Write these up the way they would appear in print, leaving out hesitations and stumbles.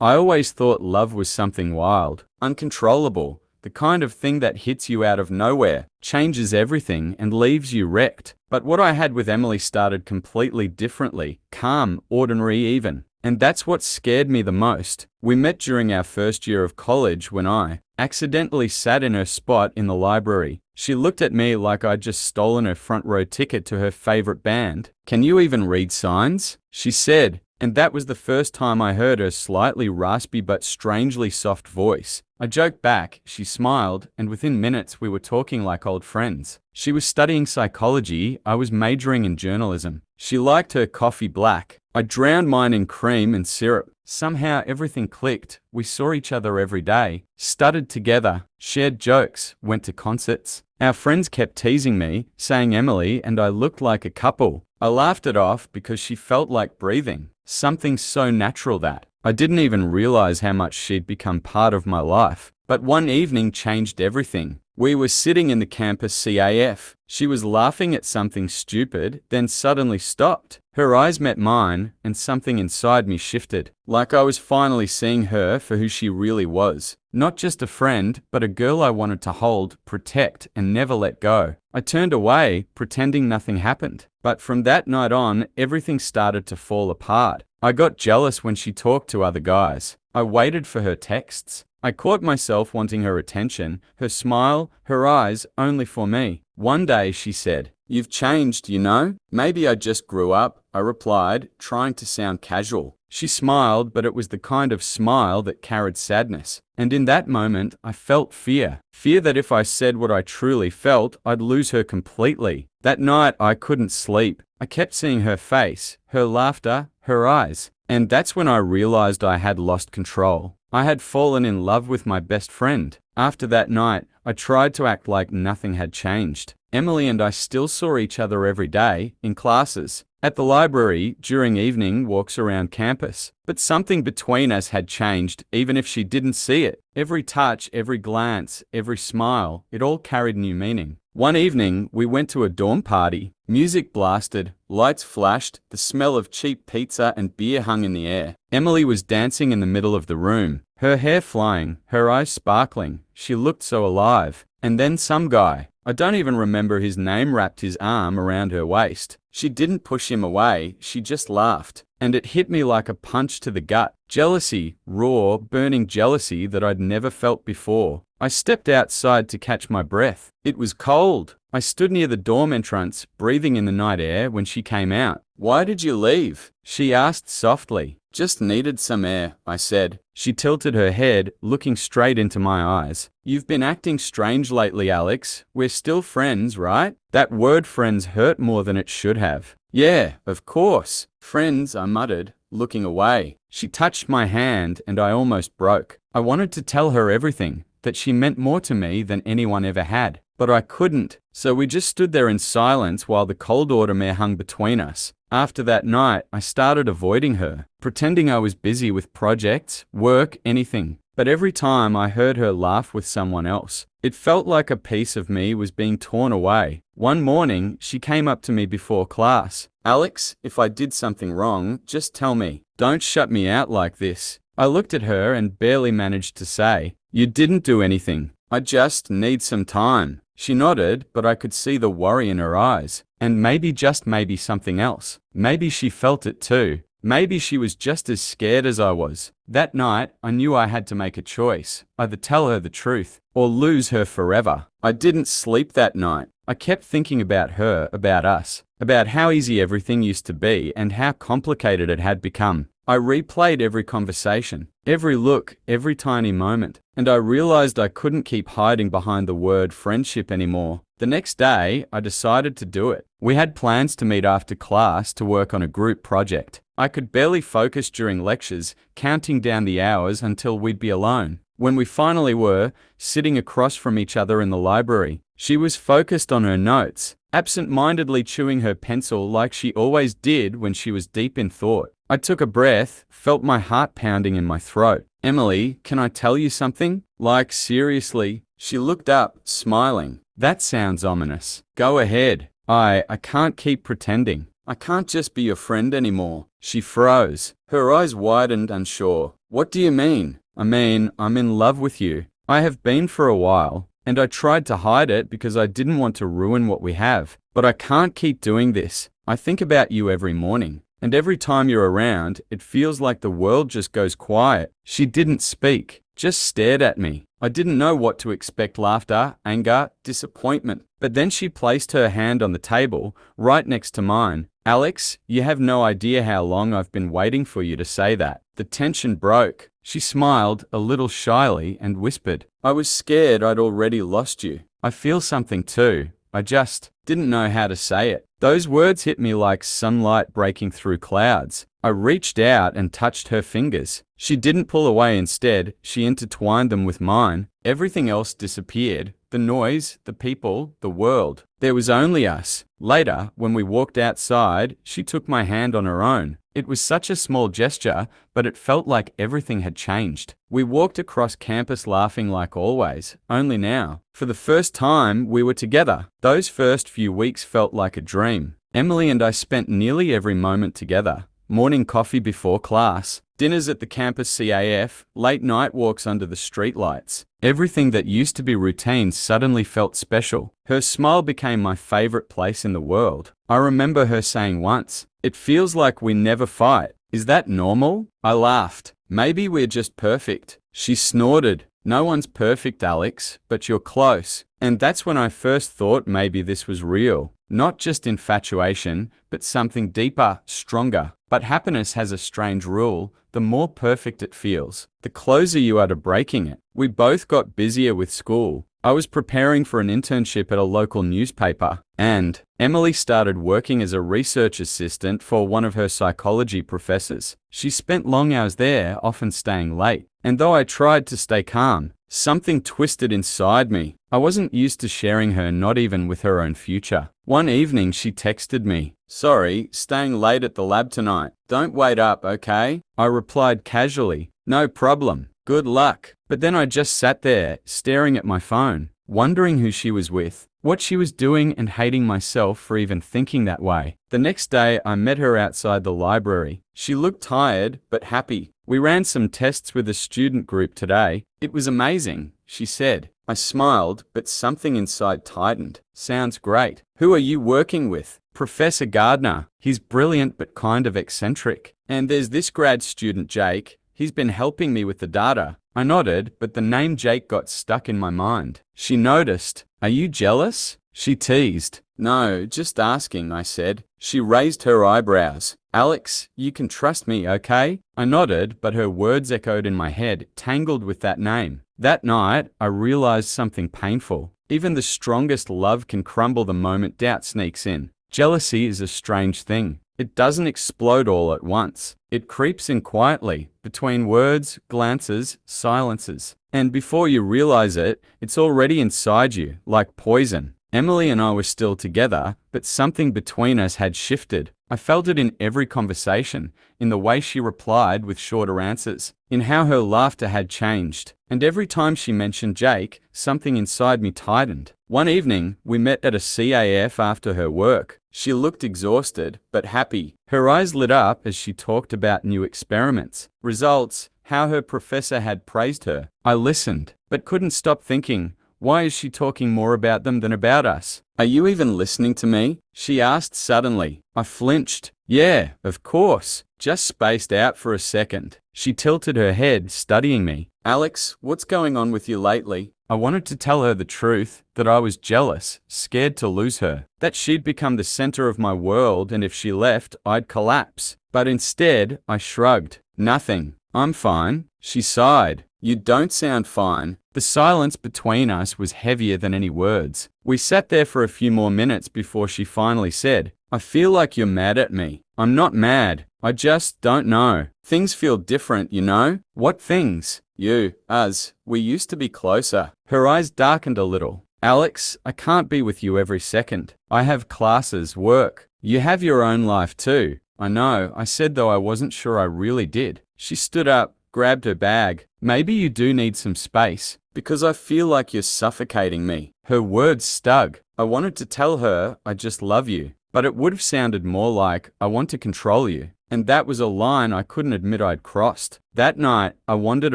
I always thought love was something wild, uncontrollable, the kind of thing that hits you out of nowhere, changes everything, and leaves you wrecked. But what I had with Emily started completely differently, calm, ordinary even. And that's what scared me the most. We met during our first year of college when I accidentally sat in her spot in the library. She looked at me like I'd just stolen her front row ticket to her favorite band. "Can you even read signs?" she said. And that was the first time I heard her slightly raspy but strangely soft voice. I joked back, she smiled, and within minutes we were talking like old friends. She was studying psychology, I was majoring in journalism. She liked her coffee black. I drowned mine in cream and syrup. Somehow everything clicked. We saw each other every day, studied together, shared jokes, went to concerts. Our friends kept teasing me, saying Emily and I looked like a couple. I laughed it off because she felt like breathing, something so natural that I didn't even realize how much she'd become part of my life. But one evening changed everything. We were sitting in the campus CAF. She was laughing at something stupid, then suddenly stopped. Her eyes met mine, and something inside me shifted. Like I was finally seeing her for who she really was. Not just a friend, but a girl I wanted to hold, protect, and never let go. I turned away, pretending nothing happened. But from that night on, everything started to fall apart. I got jealous when she talked to other guys. I waited for her texts. I caught myself wanting her attention, her smile, her eyes, only for me. One day she said, "You've changed, you know? Maybe I just grew up," I replied, trying to sound casual. She smiled, but it was the kind of smile that carried sadness. And in that moment, I felt fear. Fear that if I said what I truly felt, I'd lose her completely. That night, I couldn't sleep. I kept seeing her face, her laughter, her eyes. And that's when I realized I had lost control. I had fallen in love with my best friend. After that night, I tried to act like nothing had changed. Emily and I still saw each other every day, in classes, at the library, during evening walks around campus. But something between us had changed, even if she didn't see it. Every touch, every glance, every smile, it all carried new meaning. One evening, we went to a dorm party. Music blasted, lights flashed, the smell of cheap pizza and beer hung in the air. Emily was dancing in the middle of the room, her hair flying, her eyes sparkling. She looked so alive. And then some guy, I don't even remember his name, wrapped his arm around her waist. She didn't push him away, she just laughed. And it hit me like a punch to the gut. Jealousy, raw, burning jealousy that I'd never felt before. I stepped outside to catch my breath. It was cold. I stood near the dorm entrance, breathing in the night air when she came out. "Why did you leave?" she asked softly. "Just needed some air," I said. She tilted her head, looking straight into my eyes. "You've been acting strange lately, Alex. We're still friends, right?" That word friends hurt more than it should have. "Yeah, of course. Friends," I muttered, looking away. She touched my hand and I almost broke. I wanted to tell her everything, that she meant more to me than anyone ever had. But I couldn't, so we just stood there in silence while the cold autumn air hung between us. After that night, I started avoiding her, pretending I was busy with projects, work, anything. But every time I heard her laugh with someone else, it felt like a piece of me was being torn away. One morning, she came up to me before class. "Alex, if I did something wrong, just tell me. Don't shut me out like this." I looked at her and barely managed to say, "You didn't do anything. I just need some time." She nodded, but I could see the worry in her eyes. And maybe, just maybe, something else. Maybe she felt it too. Maybe she was just as scared as I was. That night, I knew I had to make a choice. Either tell her the truth, or lose her forever. I didn't sleep that night. I kept thinking about her, about us, about how easy everything used to be and how complicated it had become. I replayed every conversation, every look, every tiny moment, and I realized I couldn't keep hiding behind the word friendship anymore. The next day, I decided to do it. We had plans to meet after class to work on a group project. I could barely focus during lectures, counting down the hours until we'd be alone. When we finally were, sitting across from each other in the library, she was focused on her notes, absent-mindedly chewing her pencil like she always did when she was deep in thought. I took a breath, felt my heart pounding in my throat. "Emily, can I tell you something? Like, seriously?" She looked up, smiling. "That sounds ominous." "Go ahead." I can't keep pretending. I can't just be your friend anymore." She froze. Her eyes widened, unsure. What do you mean? I mean, I'm in love with you. I have been for a while, and I tried to hide it because I didn't want to ruin what we have. But I can't keep doing this. I think about you every morning, and every time you're around, it feels like the world just goes quiet. She didn't speak, just stared at me. I didn't know what to expect: laughter, anger, disappointment. But then she placed her hand on the table, right next to mine. Alex, you have no idea how long I've been waiting for you to say that. The tension broke. She smiled a little shyly and whispered, I was scared I'd already lost you. I feel something too. I just didn't know how to say it. Those words hit me like sunlight breaking through clouds. I reached out and touched her fingers. She didn't pull away. Instead, she intertwined them with mine. Everything else disappeared. The noise, the people, the world. There was only us. Later, when we walked outside, she took my hand on her own. It was such a small gesture, but it felt like everything had changed. We walked across campus laughing like always, only now. For the first time, we were together. Those first few weeks felt like a dream. Emily and I spent nearly every moment together. Morning coffee before class, dinners at the campus CAF, late night walks under the streetlights. Everything that used to be routine suddenly felt special. Her smile became my favorite place in the world. I remember her saying once, "It feels like we never fight. Is that normal?" I laughed. "Maybe we're just perfect." She snorted. "No one's perfect, Alex, but you're close." And that's when I first thought maybe this was real. Not just infatuation, but something deeper, stronger. But happiness has a strange rule: the more perfect it feels, the closer you are to breaking it. We both got busier with school. I was preparing for an internship at a local newspaper, and Emily started working as a research assistant for one of her psychology professors. She spent long hours there, often staying late. And though I tried to stay calm, something twisted inside me. I wasn't used to sharing her, not even with her own future. One evening she texted me, "Sorry, staying late at the lab tonight. Don't wait up, okay?" I replied casually, "No problem. Good luck." But then I just sat there, staring at my phone, wondering who she was with, what she was doing, and hating myself for even thinking that way. The next day, I met her outside the library. She looked tired, but happy. "We ran some tests with a student group today. It was amazing," she said. I smiled, but something inside tightened. "Sounds great. Who are you working with?" "Professor Gardner. He's brilliant but kind of eccentric. And there's this grad student, Jake. He's been helping me with the data." I nodded, but the name Jake got stuck in my mind. She noticed. "Are you jealous?" she teased. "No, just asking," I said. She raised her eyebrows. "Alex, you can trust me, okay?" I nodded, but her words echoed in my head, tangled with that name. That night, I realized something painful. Even the strongest love can crumble the moment doubt sneaks in. Jealousy is a strange thing. It doesn't explode all at once. It creeps in quietly, between words, glances, silences. And before you realize it, it's already inside you, like poison. Emily and I were still together, but something between us had shifted. I felt it in every conversation, in the way she replied with shorter answers, in how her laughter had changed. And every time she mentioned Jake, something inside me tightened. One evening, we met at a CAF after her work. She looked exhausted, but happy. Her eyes lit up as she talked about new experiments, results, how her professor had praised her. I listened, but couldn't stop thinking, why is she talking more about them than about us? "Are you even listening to me?" she asked suddenly. I flinched. "Yeah, of course." Just spaced out for a second. She tilted her head, studying me. "Alex, what's going on with you lately?" I wanted to tell her the truth, that I was jealous, scared to lose her, that she'd become the center of my world, and if she left, I'd collapse. But instead, I shrugged. "Nothing. I'm fine." She sighed. "You don't sound fine." The silence between us was heavier than any words. We sat there for a few more minutes before she finally said, "I feel like you're mad at me." "I'm not mad. I just don't know. Things feel different, you know?" "What things?" "You, us, we used to be closer." Her eyes darkened a little. "Alex, I can't be with you every second. I have classes, work. You have your own life too." "I know," I said, though I wasn't sure I really did. She stood up, grabbed her bag. "Maybe you do need some space, because I feel like you're suffocating me." Her words stung. I wanted to tell her, "I just love you," but it would have sounded more like, "I want to control you." and that was a line I couldn't admit I'd crossed. That night, I wandered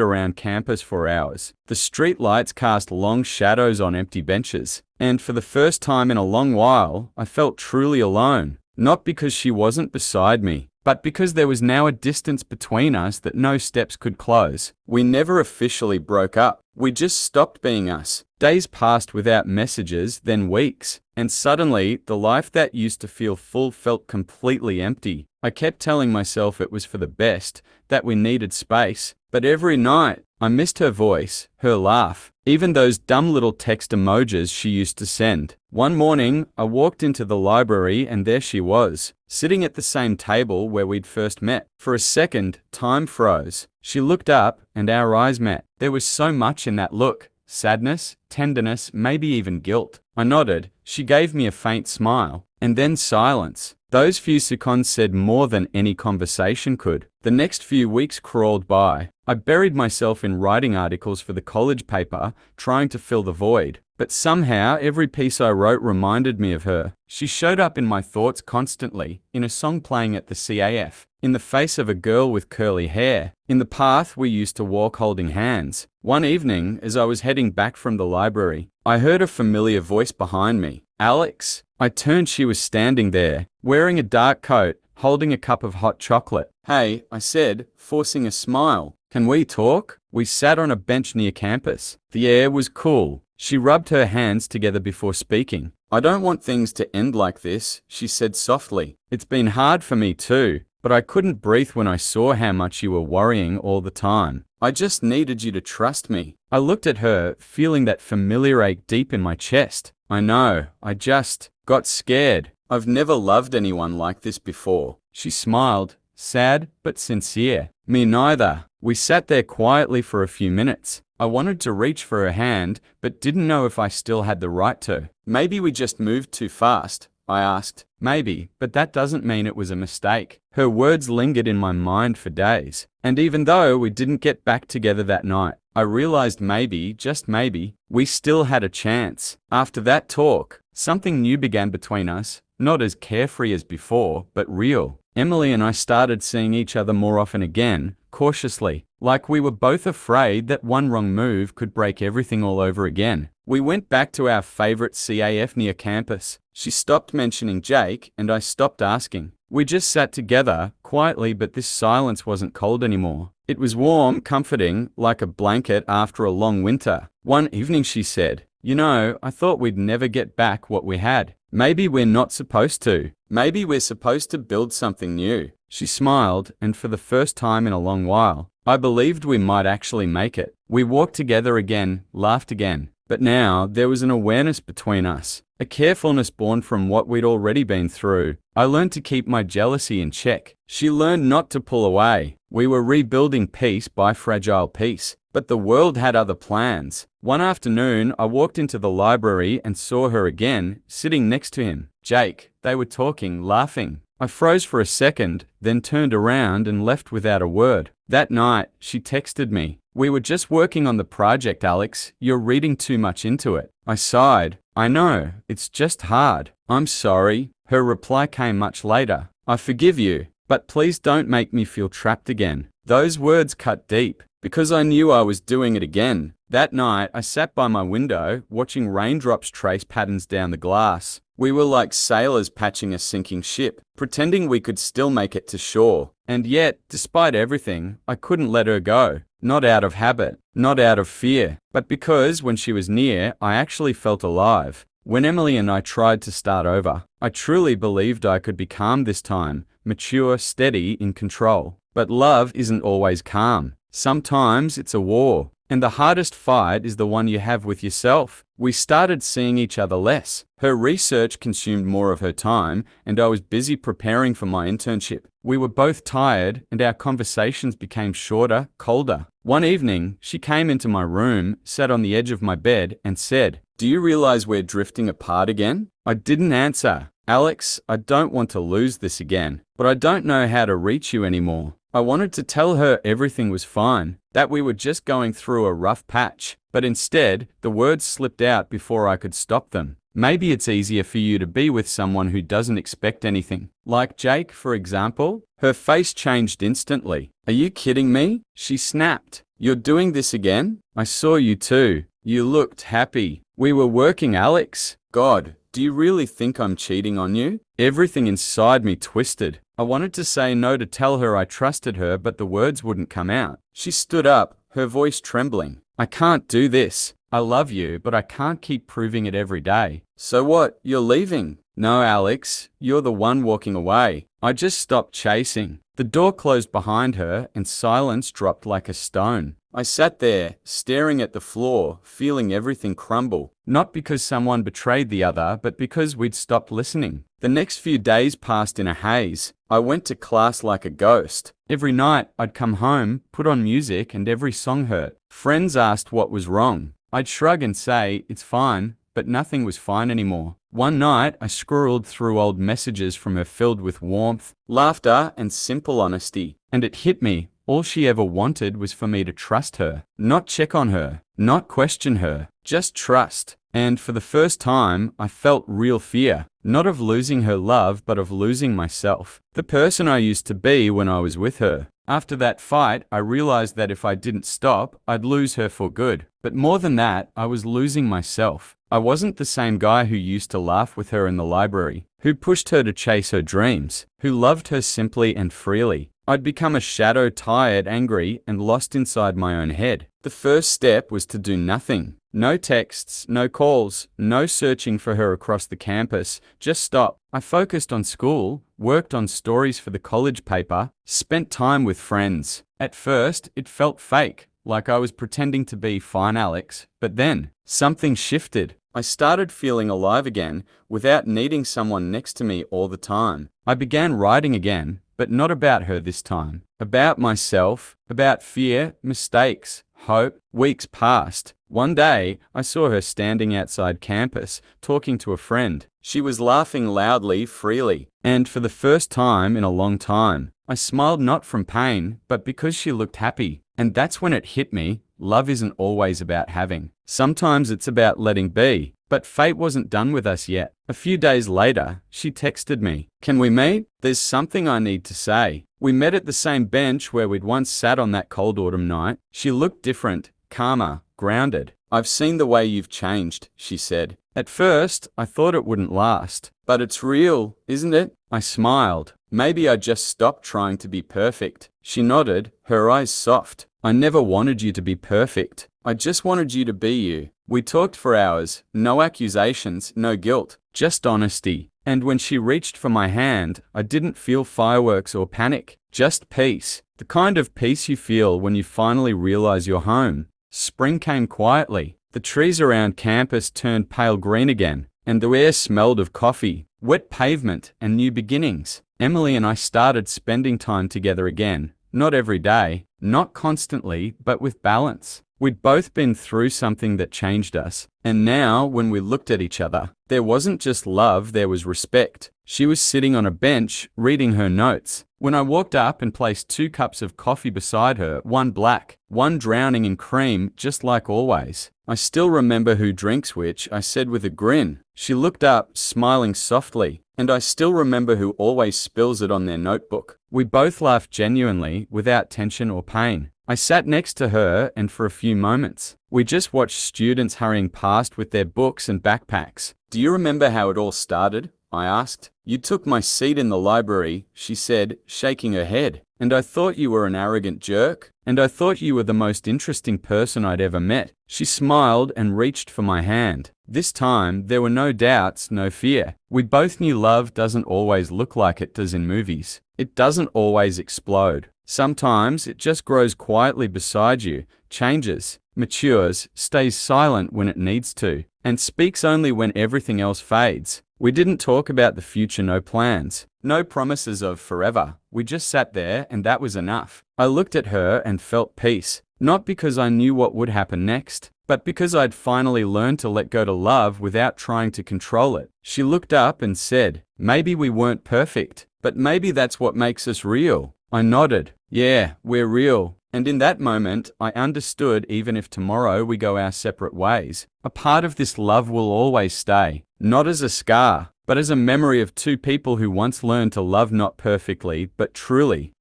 around campus for hours. The street lights cast long shadows on empty benches, and for the first time in a long while, I felt truly alone. Not because she wasn't beside me, but because there was now a distance between us that no steps could close. We never officially broke up. We just stopped being us. Days passed without messages, then weeks, and suddenly, the life that used to feel full felt completely empty. I kept telling myself it was for the best, that we needed space, but every night, I missed her voice, her laugh, even those dumb little text emojis she used to send. One morning, I walked into the library and there she was, sitting at the same table where we'd first met. For a second, time froze. She looked up and our eyes met. There was so much in that look. Sadness, tenderness, maybe even guilt. I nodded. She gave me a faint smile. And then silence. Those few seconds said more than any conversation could. The next few weeks crawled by. I buried myself in writing articles for the college paper, trying to fill the void. But somehow, every piece I wrote reminded me of her. She showed up in my thoughts constantly, in a song playing at the CAF, in the face of a girl with curly hair, in the path we used to walk holding hands. One evening, as I was heading back from the library, I heard a familiar voice behind me. Alex. I turned. She was standing there, wearing a dark coat, holding a cup of hot chocolate. Hey, I said, forcing a smile. Can we talk? We sat on a bench near campus. The air was cool. She rubbed her hands together before speaking. I don't want things to end like this, she said softly. It's been hard for me too, but I couldn't breathe when I saw how much you were worrying all the time. I just needed you to trust me. I looked at her, feeling that familiar ache deep in my chest. I know, I just got scared. I've never loved anyone like this before. She smiled, sad but sincere. Me neither. We sat there quietly for a few minutes. I wanted to reach for her hand, but didn't know if I still had the right to. Maybe we just moved too fast, I asked. Maybe, but that doesn't mean it was a mistake. Her words lingered in my mind for days. And even though we didn't get back together that night, I realized maybe, just maybe, we still had a chance. After that talk, something new began between us, not as carefree as before, but real. Emily and I started seeing each other more often again, cautiously, like we were both afraid that one wrong move could break everything all over again. We went back to our favorite CAF near campus. She stopped mentioning Jake, and I stopped asking. We just sat together, quietly, but this silence wasn't cold anymore. It was warm, comforting, like a blanket after a long winter. One evening she said, "You know, I thought we'd never get back what we had. Maybe we're not supposed to. Maybe we're supposed to build something new." She smiled, and for the first time in a long while, I believed we might actually make it. We walked together again, laughed again. But now, there was an awareness between us, a carefulness born from what we'd already been through. I learned to keep my jealousy in check. She learned not to pull away. We were rebuilding piece by fragile piece. But the world had other plans. One afternoon, I walked into the library and saw her again, sitting next to him. Jake. They were talking, laughing. I froze for a second, then turned around and left without a word. That night, she texted me. "We were just working on the project, Alex. You're reading too much into it." I sighed. "I know, it's just hard." "I'm sorry." Her reply came much later. "I forgive you, but please don't make me feel trapped again." Those words cut deep, because I knew I was doing it again. That night, I sat by my window, watching raindrops trace patterns down the glass. We were like sailors patching a sinking ship, pretending we could still make it to shore. And yet, despite everything, I couldn't let her go. Not out of habit, not out of fear, but because when she was near, I actually felt alive. When Emily and I tried to start over, I truly believed I could be calm this time, mature, steady, in control. But love isn't always calm. Sometimes it's a war. And the hardest fight is the one you have with yourself. We started seeing each other less. Her research consumed more of her time, and I was busy preparing for my internship. We were both tired, and our conversations became shorter, colder. One evening, she came into my room, sat on the edge of my bed, and said, "Do you realize we're drifting apart again?" I didn't answer. "Alex, I don't want to lose this again, but I don't know how to reach you anymore." I wanted to tell her everything was fine, that we were just going through a rough patch, but instead, the words slipped out before I could stop them. Maybe it's easier for you to be with someone who doesn't expect anything. Like Jake, for example. Her face changed instantly. Are you kidding me? She snapped. You're doing this again? I saw you too. You looked happy. We were working, Alex. God, do you really think I'm cheating on you? Everything inside me twisted. I wanted to say no, to tell her I trusted her, but the words wouldn't come out. She stood up, her voice trembling. I can't do this. I love you, but I can't keep proving it every day. So what? You're leaving? No, Alex, you're the one walking away. I just stopped chasing. The door closed behind her and silence dropped like a stone. I sat there, staring at the floor, feeling everything crumble. Not because someone betrayed the other, but because we'd stopped listening. The next few days passed in a haze. I went to class like a ghost. Every night, I'd come home, put on music, and every song hurt. Friends asked what was wrong. I'd shrug and say, it's fine, but nothing was fine anymore. One night, I scrolled through old messages from her filled with warmth, laughter, and simple honesty. And it hit me. All she ever wanted was for me to trust her, not check on her, not question her, just trust. And for the first time, I felt real fear, not of losing her love, but of losing myself, the person I used to be when I was with her. After that fight, I realized that if I didn't stop, I'd lose her for good. But more than that, I was losing myself. I wasn't the same guy who used to laugh with her in the library, who pushed her to chase her dreams, who loved her simply and freely. I'd become a shadow, tired, angry, and lost inside my own head. The first step was to do nothing. No texts, no calls, no searching for her across the campus. Just stop. I focused on school, worked on stories for the college paper, spent time with friends. At first, it felt fake, like I was pretending to be fine Alex. But then, something shifted. I started feeling alive again, without needing someone next to me all the time. I began writing again, but not about her this time. About myself, about fear, mistakes, hope. Weeks passed. One day, I saw her standing outside campus, talking to a friend. She was laughing loudly, freely. And for the first time in a long time, I smiled not from pain, but because she looked happy. And that's when it hit me. Love isn't always about having. Sometimes it's about letting be. But fate wasn't done with us yet. A few days later, she texted me. Can we meet? There's something I need to say. We met at the same bench where we'd once sat on that cold autumn night. She looked different, calmer, grounded. I've seen the way you've changed, she said. At first, I thought it wouldn't last. But it's real, isn't it? I smiled. Maybe I just stopped trying to be perfect. She nodded, her eyes soft. I never wanted you to be perfect. I just wanted you to be you. We talked for hours, no accusations, no guilt, just honesty. And when she reached for my hand, I didn't feel fireworks or panic, just peace. The kind of peace you feel when you finally realize you're home. Spring came quietly. The trees around campus turned pale green again, and the air smelled of coffee, wet pavement, and new beginnings. Emily and I started spending time together again, not every day, not constantly, but with balance. We'd both been through something that changed us, and now, when we looked at each other, there wasn't just love, there was respect. She was sitting on a bench, reading her notes. When I walked up and placed 2 cups of coffee beside her, one black, one drowning in cream, just like always. I still remember who drinks which, I said with a grin. She looked up, smiling softly. And I still remember who always spills it on their notebook. We both laughed genuinely, without tension or pain. I sat next to her, and for a few moments, we just watched students hurrying past with their books and backpacks. Do you remember how it all started? I asked. You took my seat in the library, she said, shaking her head. And I thought you were an arrogant jerk. And I thought you were the most interesting person I'd ever met. She smiled and reached for my hand. This time, there were no doubts, no fear. We both knew love doesn't always look like it does in movies. It doesn't always explode. Sometimes it just grows quietly beside you, changes, matures, stays silent when it needs to, and speaks only when everything else fades. We didn't talk about the future, no plans, no promises of forever. We just sat there, and that was enough. I looked at her and felt peace, not because I knew what would happen next, but because I'd finally learned to let go to love without trying to control it. She looked up and said, maybe we weren't perfect, but maybe that's what makes us real. I nodded. Yeah, we're real. And in that moment, I understood even if tomorrow we go our separate ways, a part of this love will always stay, not as a scar, but as a memory of two people who once learned to love not perfectly, but truly.